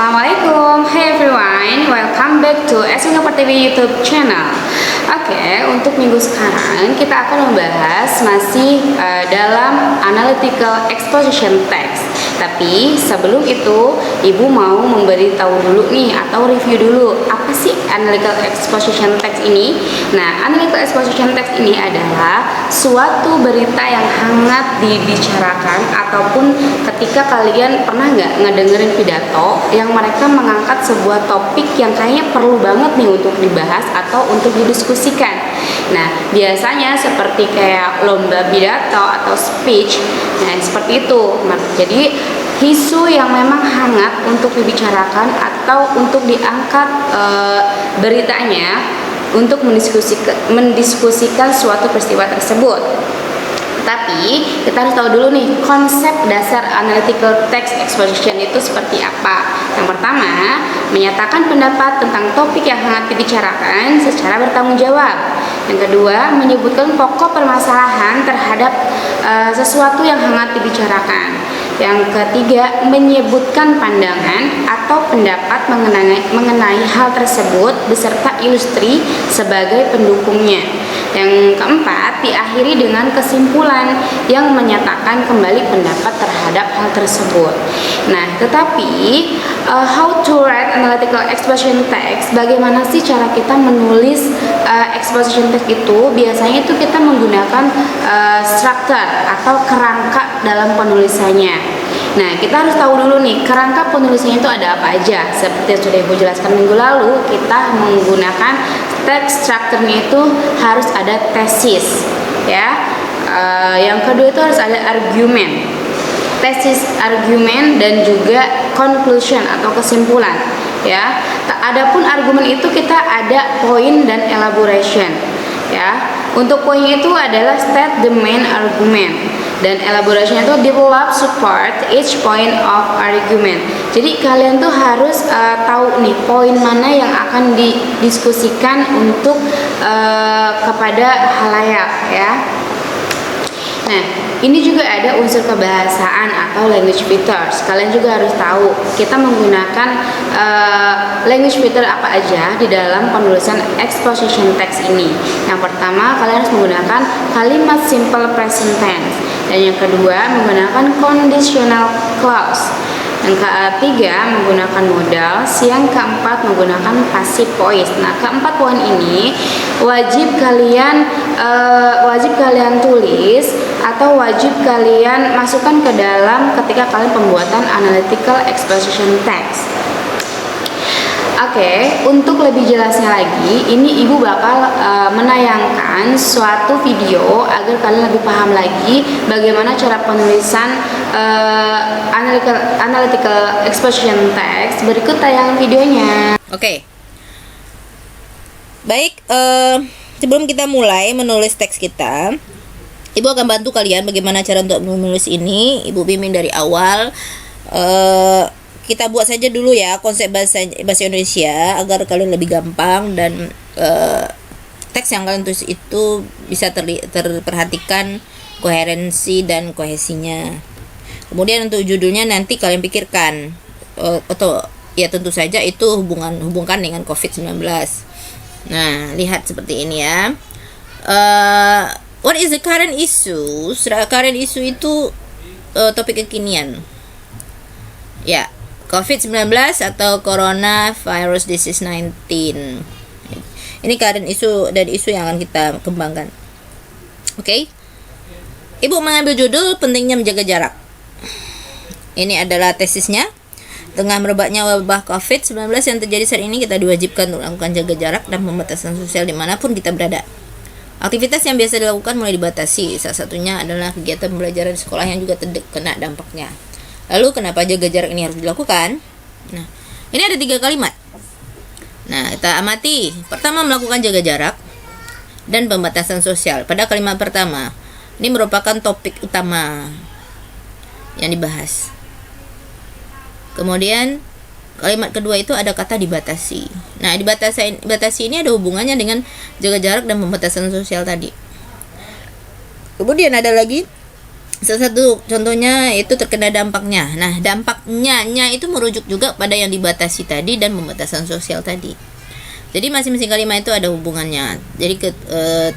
Assalamualaikum, hey everyone, welcome back to Singapore TV YouTube channel. Oke, untuk minggu sekarang kita akan membahas masih dalam analytical exposition text. Tapi sebelum itu, Ibu mau memberitahu dulu nih atau review dulu apa sih analytical exposition text ini. Nah, analytical exposition text ini adalah suatu berita yang hangat dibicarakan ataupun ketika kalian pernah nggak ngedengerin pidato yang mereka mengangkat sebuah topik yang kayaknya perlu banget nih untuk dibahas atau untuk didiskusikan. Nah, biasanya seperti kayak lomba pidato atau speech, nah seperti itu. Jadi isu yang memang hangat untuk dibicarakan atau untuk diangkat beritanya untuk mendiskusikan suatu peristiwa tersebut. Tapi kita harus tahu dulu nih konsep dasar analytical text exposition itu seperti apa. Yang pertama, menyatakan pendapat tentang topik yang hangat dibicarakan secara bertanggung jawab. Yang kedua, menyebutkan pokok permasalahan terhadap sesuatu yang hangat dibicarakan. Yang ketiga, menyebutkan pandangan atau pendapat mengenai hal tersebut beserta ilustri sebagai pendukungnya. Yang keempat, diakhiri dengan kesimpulan yang menyatakan kembali pendapat terhadap hal tersebut. Nah, tetapi how to write analytical exposition text, bagaimana sih cara kita menulis exposition text itu? Biasanya itu kita menggunakan struktur atau kerangka dalam penulisannya. Nah, kita harus tahu dulu nih kerangka penulisannya itu ada apa aja. Seperti yang sudah Ibu jelaskan minggu lalu, kita menggunakan text strukturnya itu harus ada tesis, ya. Yang kedua itu harus ada argumen, tesis, argumen, dan juga conclusion atau kesimpulan, ya. Adapun argumen itu kita ada point dan elaboration, ya. Untuk poin itu adalah state the main argument, dan elaboration itu develop support each point of argument. Jadi kalian tuh harus tahu nih poin mana yang akan didiskusikan untuk kepada halayak, ya. Nah, ini juga ada unsur kebahasaan atau language features. Kalian juga harus tahu kita menggunakan language feature apa aja di dalam penulisan exposition text ini. Yang pertama, kalian harus menggunakan kalimat simple present tense. Dan yang kedua, menggunakan conditional clause. Yang ketiga, menggunakan modal. Yang keempat, menggunakan passive voice. Nah, keempat poin ini wajib kalian tulis atau wajib kalian masukkan ke dalam ketika kalian pembuatan analytical exposition text. Oke, untuk lebih jelasnya lagi, ini Ibu bakal menayangkan suatu video agar kalian lebih paham lagi bagaimana cara penulisan analytical exposition text. Berikut tayangan videonya. Oke. Baik, sebelum kita mulai menulis teks kita, Ibu akan bantu kalian bagaimana cara untuk menulis ini. Ibu bimbing dari awal. Kita buat saja dulu ya konsep bahasa Indonesia agar kalian lebih gampang dan teks yang kalian tulis itu bisa terperhatikan koherensi dan kohesinya. Kemudian untuk judulnya nanti kalian pikirkan atau ya tentu saja itu hubungkan dengan COVID-19. Nah, lihat seperti ini ya. What is the current issue? Current issue itu topik kekinian. Ya, COVID-19 atau Coronavirus Disease 19. Ini current issue dan isu yang akan kita kembangkan. Oke. Ibu mengambil judul pentingnya menjaga jarak. Ini adalah tesisnya. Tengah merebaknya wabah COVID-19 yang terjadi saat ini, kita diwajibkan untuk melakukan jaga jarak dan pembatasan sosial dimanapun kita berada. Aktivitas yang biasa dilakukan mulai dibatasi. Salah satunya adalah kegiatan pembelajaran di sekolah yang juga terkena dampaknya. Lalu kenapa jaga jarak ini harus dilakukan? Nah, ini ada 3 kalimat. Nah, kita amati. Pertama, melakukan jaga jarak dan pembatasan sosial. Pada kalimat pertama, ini merupakan topik utama yang dibahas. Kemudian kalimat kedua itu ada kata dibatasi. Nah, dibatasi ini ada hubungannya dengan jaga jarak dan pembatasan sosial tadi. Kemudian ada lagi Salah satu contohnya itu terkena dampaknya. Nah, dampaknya itu merujuk juga pada yang dibatasi tadi dan pembatasan sosial tadi. Jadi masing-masing kalimat itu ada hubungannya. Jadi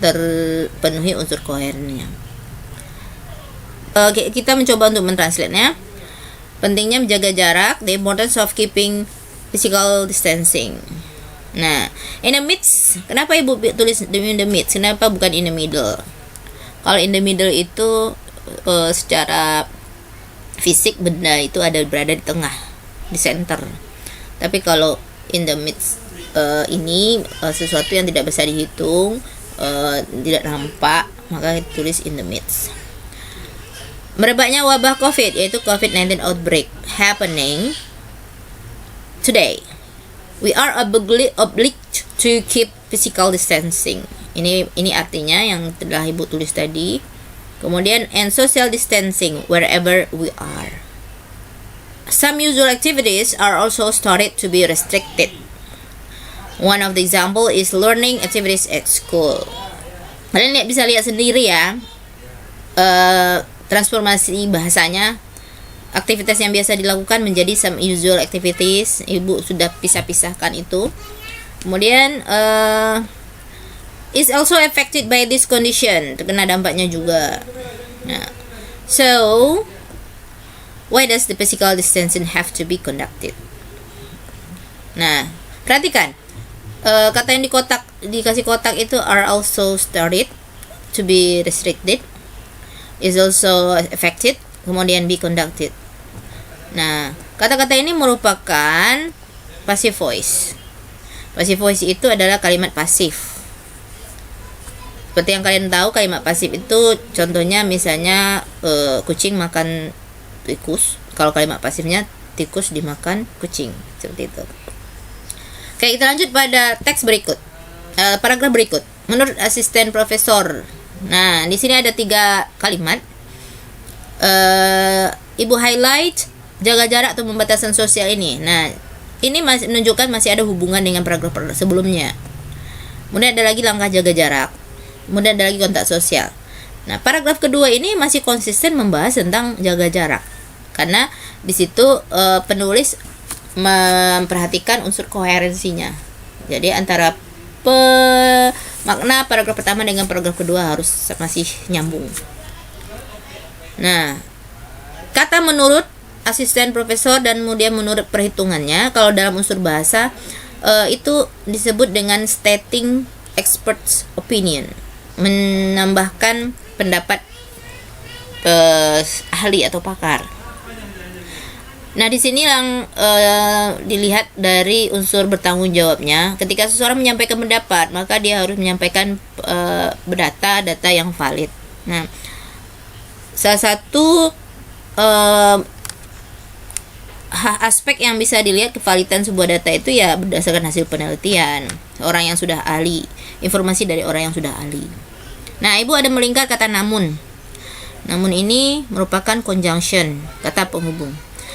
terpenuhi unsur koherennya. Kita mencoba untuk mentranslate-nya. Pentingnya menjaga jarak, the importance of keeping physical distancing. Nah, in the midst, kenapa Ibu tulis in the midst? Kenapa bukan in the middle? Kalau in the middle itu secara fisik benda itu berada di tengah, di center. Tapi kalau in the midst ini sesuatu yang tidak bisa dihitung, tidak nampak, maka tulis in the midst. Merebaknya wabah COVID, yaitu COVID-19 outbreak happening today. We are obliged to keep physical distancing. Ini artinya yang telah Ibu tulis tadi. Kemudian and social distancing wherever we are. Some usual activities are also started to be restricted. One of the example is learning activities at school. Kalian bisa lihat sendiri ya, transformasi bahasanya. Aktivitas yang biasa dilakukan menjadi some usual activities. Ibu sudah pisah-pisahkan itu. Kemudian is also affected by this condition, terkena dampaknya juga. Nah, so why does the physical distancing have to be conducted? Nah, perhatikan kata yang dikasih kotak itu are also started to be restricted, is also affected, kemudian be conducted. Nah, kata-kata ini merupakan passive voice. Passive voice itu adalah kalimat pasif. Seperti yang kalian tahu, kalimat pasif itu contohnya misalnya kucing makan tikus. Kalau kalimat pasifnya tikus dimakan kucing, seperti itu. Oke, kita lanjut pada teks berikut. Paragraf berikut. Menurut asisten profesor. Nah, di sini ada 3 kalimat. Ibu highlight jaga jarak atau pembatasan sosial ini. Nah, ini masih menunjukkan masih ada hubungan dengan paragraf sebelumnya. Kemudian ada lagi langkah jaga jarak. Kemudian ada lagi kontak sosial. Nah, paragraf kedua ini masih konsisten membahas tentang jaga jarak. Karena di situ penulis memperhatikan unsur koherensinya. Jadi antara makna paragraf pertama dengan paragraf kedua harus masih nyambung. Nah, kata menurut asisten profesor dan kemudian menurut perhitungannya, kalau dalam unsur bahasa itu disebut dengan stating experts opinion, menambahkan pendapat ahli atau pakar. Nah, di sini yang dilihat dari unsur bertanggung jawabnya. Ketika seseorang menyampaikan pendapat, maka dia harus menyampaikan data yang valid. Nah, salah satu aspek yang bisa dilihat kevalidan sebuah data itu ya berdasarkan hasil penelitian orang yang sudah ahli, informasi dari orang yang sudah ahli. Nah, Ibu ada melingkar kata namun. Namun ini merupakan conjunction, kata penghubung.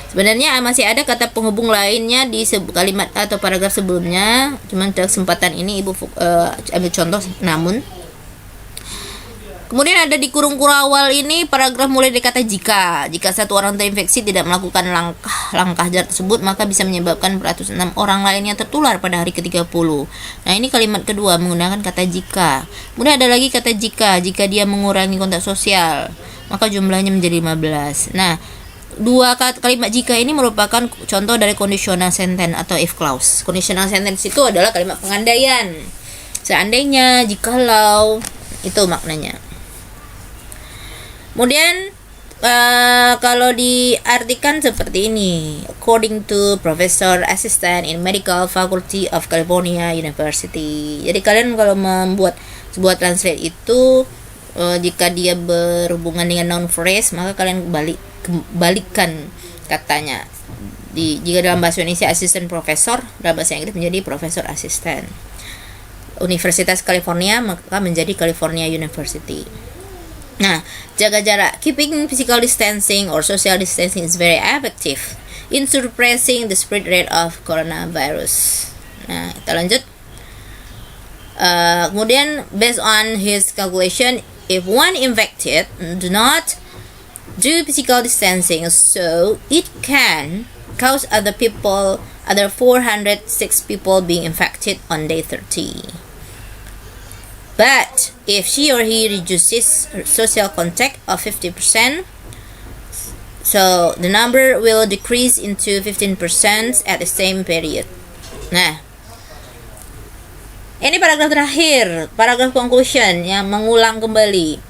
Sebenarnya masih ada kata penghubung lainnya di kalimat atau paragraf sebelumnya, cuman dalam kesempatan ini Ibu ambil contoh namun. Kemudian ada di kurung awal ini paragraf mulai dari kata jika satu orang terinfeksi tidak melakukan langkah jarak tersebut, maka bisa menyebabkan 406 orang lainnya tertular pada hari ke-30. Nah, ini kalimat kedua menggunakan kata jika. Kemudian ada lagi kata jika dia mengurangi kontak sosial, maka jumlahnya menjadi 15. Nah, dua kalimat jika ini merupakan contoh dari conditional sentence atau if clause. Conditional sentence itu adalah kalimat pengandaian. Seandainya, jikalau, itu maknanya. Kemudian kalau diartikan seperti ini, according to Professor Assistant in Medical Faculty of California University. Jadi kalian kalau membuat sebuah translate itu jika dia berhubungan dengan noun phrase, maka kalian balikkan katanya. Jika dalam bahasa Indonesia assistant professor, dalam bahasa Inggris menjadi profesor asisten. Universitas California maka menjadi California University. Nah, jaga jarak, keeping physical distancing or social distancing is very effective in suppressing the spread rate of coronavirus. Nah, kita lanjut. Kemudian, based on his calculation, if one infected do not do physical distancing so it can cause other 406 people being infected on day 30. But if she or he reduces her social contact of 50%, so the number will decrease into 15% at the same period. Nah, ini paragraf terakhir, paragraf conclusion yang mengulang kembali.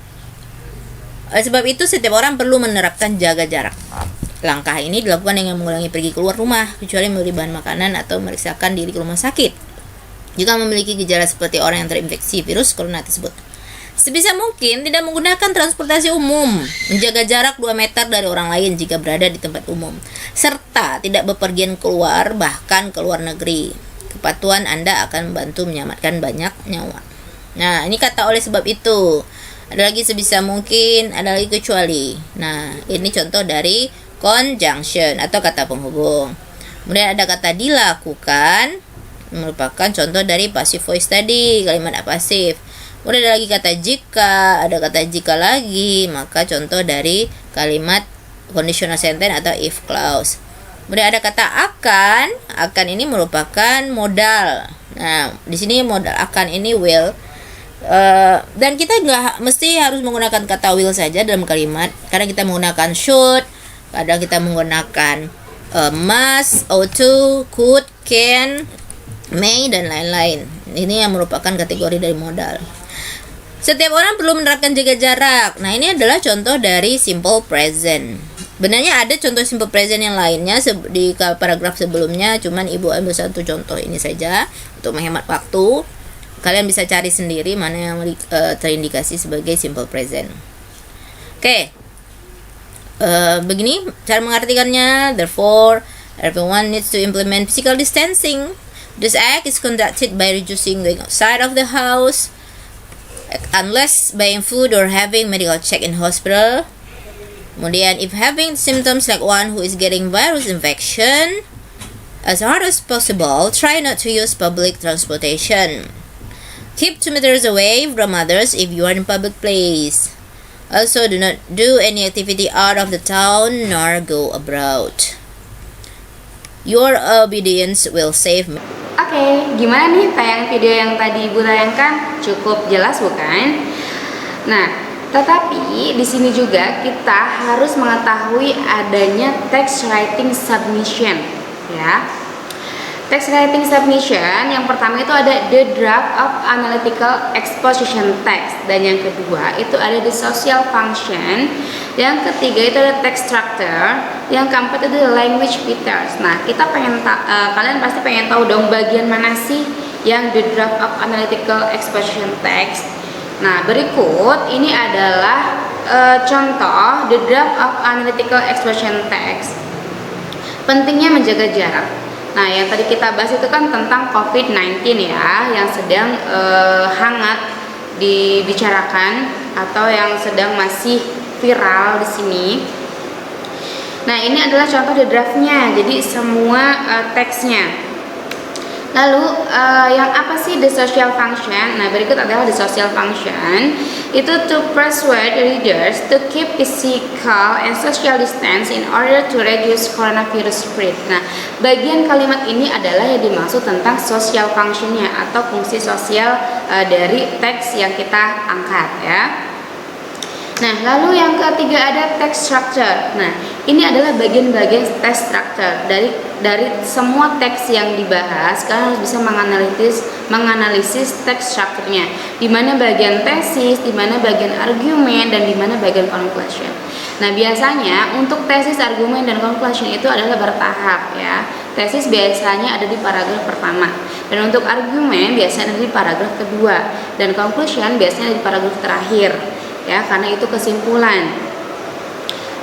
Sebab itu setiap orang perlu menerapkan jaga jarak. Langkah ini dilakukan dengan mengulangi pergi keluar rumah, kecuali membeli bahan makanan atau memeriksakan diri ke rumah sakit jika memiliki gejala seperti orang yang terinfeksi virus corona tersebut. Sebisa mungkin tidak menggunakan transportasi umum, menjaga jarak 2 meter dari orang lain jika berada di tempat umum, serta tidak bepergian keluar, bahkan ke luar negeri. Kepatuhan Anda akan membantu menyelamatkan banyak nyawa. Nah, ini kata oleh sebab itu. Ada lagi sebisa mungkin, ada lagi kecuali. Nah, ini contoh dari conjunction atau kata penghubung. Kemudian ada kata dilakukan, merupakan contoh dari passive voice tadi, kalimat pasif. Kemudian ada lagi kata jika, ada kata jika lagi, maka contoh dari kalimat conditional sentence atau if clause. Kemudian ada kata akan ini merupakan modal. Nah, di sini modal akan ini will. Dan kita nggak mesti harus menggunakan kata will saja dalam kalimat, karena kita menggunakan should, kadang kita menggunakan must, ought to, could, can, may, dan lain-lain. Ini yang merupakan kategori dari modal. Setiap orang perlu menerapkan jaga jarak. Nah, ini adalah contoh dari simple present. Benarnya ada contoh simple present yang lainnya di paragraf sebelumnya, cuman ibu ambil satu contoh ini saja untuk menghemat waktu. Kalian bisa cari sendiri mana yang terindikasi sebagai simple present. Oke. Begini cara mengartikannya. Therefore, everyone needs to implement physical distancing. This act is conducted by reducing going outside of the house, unless buying food or having medical check in hospital. Kemudian, if having symptoms like one who is getting virus infection, as hard as possible, try not to use public transportation. Keep 2 meters away from others if you are in public place. Also, do not do any activity out of the town nor go abroad. Your obedience will save me. Oke, gimana nih tayangan video yang tadi Ibu tayangkan? Cukup jelas bukan? Nah, tetapi di sini juga kita harus mengetahui adanya text writing submission, ya. Text writing submission yang pertama itu ada the draft of analytical exposition text, dan yang kedua itu ada the social function, yang ketiga itu ada text structure, yang keempat itu the language features. Nah, kita kalian pasti pengen tahu dong bagian mana sih yang the draft of analytical exposition text. Nah, berikut ini adalah contoh the draft of analytical exposition text. Pentingnya menjaga jarak. Nah, yang tadi kita bahas itu kan tentang COVID-19 ya, yang sedang hangat dibicarakan atau yang sedang masih viral di sini. Nah, ini adalah contoh the draftnya, jadi semua teksnya. Lalu yang apa sih the social function? Nah, berikut adalah the social function. Itu to persuade readers to keep physical and social distance in order to reduce coronavirus spread. Nah, bagian kalimat ini adalah yang dimaksud tentang social functionnya atau fungsi sosial dari teks yang kita angkat ya. Nah, lalu yang ketiga ada text structure. Nah, ini adalah bagian-bagian text structure dari semua teks yang dibahas. Kalian harus bisa menganalisis text structure-nya. Di mana bagian tesis, di mana bagian argumen, dan di mana bagian conclusion. Nah, biasanya untuk tesis, argumen, dan conclusion itu adalah bertahap ya. Tesis biasanya ada di paragraf pertama, dan untuk argumen biasanya ada di paragraf kedua, dan conclusion biasanya ada di paragraf terakhir. Ya, karena itu kesimpulan.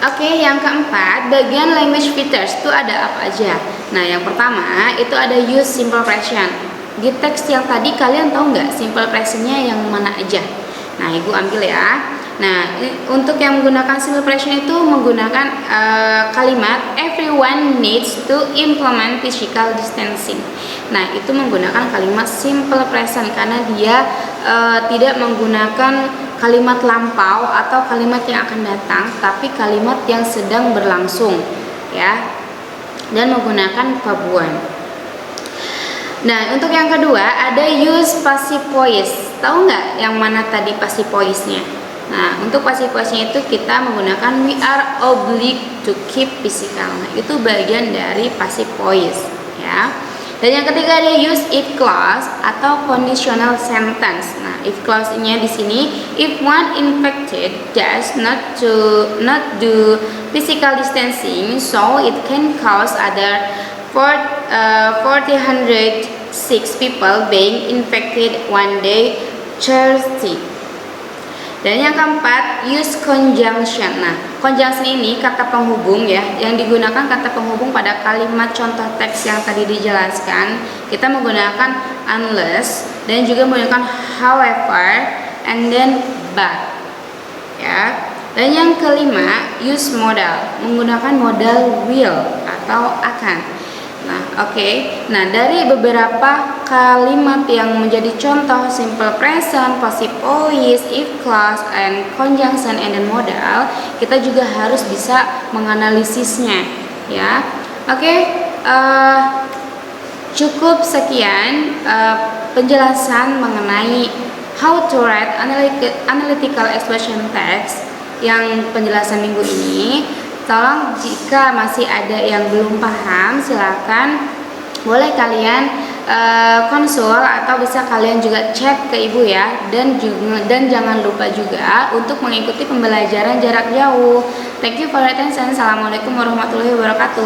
Oke, yang keempat, bagian language features itu ada apa aja? Nah, yang pertama itu ada use simple present. Di teks yang tadi kalian tahu nggak simple presentnya yang mana aja? Nah, Ibu ambil ya. Nah, untuk yang menggunakan simple present itu menggunakan kalimat everyone needs to implement physical distancing. Nah, itu menggunakan kalimat simple present karena dia tidak menggunakan kalimat lampau atau kalimat yang akan datang, tapi kalimat yang sedang berlangsung ya, dan menggunakan verb 1. Nah, untuk yang kedua ada use passive voice. Tahu nggak yang mana tadi passive voice-nya? Nah, untuk passive voice-nya itu kita menggunakan we are obliged to keep physical. Nah, itu bagian dari passive voice ya. Dan yang ketiga ada use if clause atau conditional sentence. Nah, if clause-nya di sini if one infected does not do physical distancing, so it can cause other 406 people being infected one day 30. Dan yang keempat, use conjunction. Nah, conjunction ini kata penghubung ya, yang digunakan kata penghubung pada kalimat contoh teks yang tadi dijelaskan. Kita menggunakan unless dan juga menggunakan however and then but. Ya. Dan yang kelima, use modal, menggunakan modal will atau akan. Nah, oke. Nah, dari beberapa kalimat yang menjadi contoh simple present, passive voice, if clause, and conjunction and then modal, kita juga harus bisa menganalisisnya, ya. Oke. Cukup sekian penjelasan mengenai how to write analytical expression text yang penjelasan minggu ini. Tolong jika masih ada yang belum paham, silakan boleh kalian konsul atau bisa kalian juga chat ke ibu ya, dan jangan lupa juga untuk mengikuti pembelajaran jarak jauh. Thank you for your attention. Assalamualaikum warahmatullahi wabarakatuh.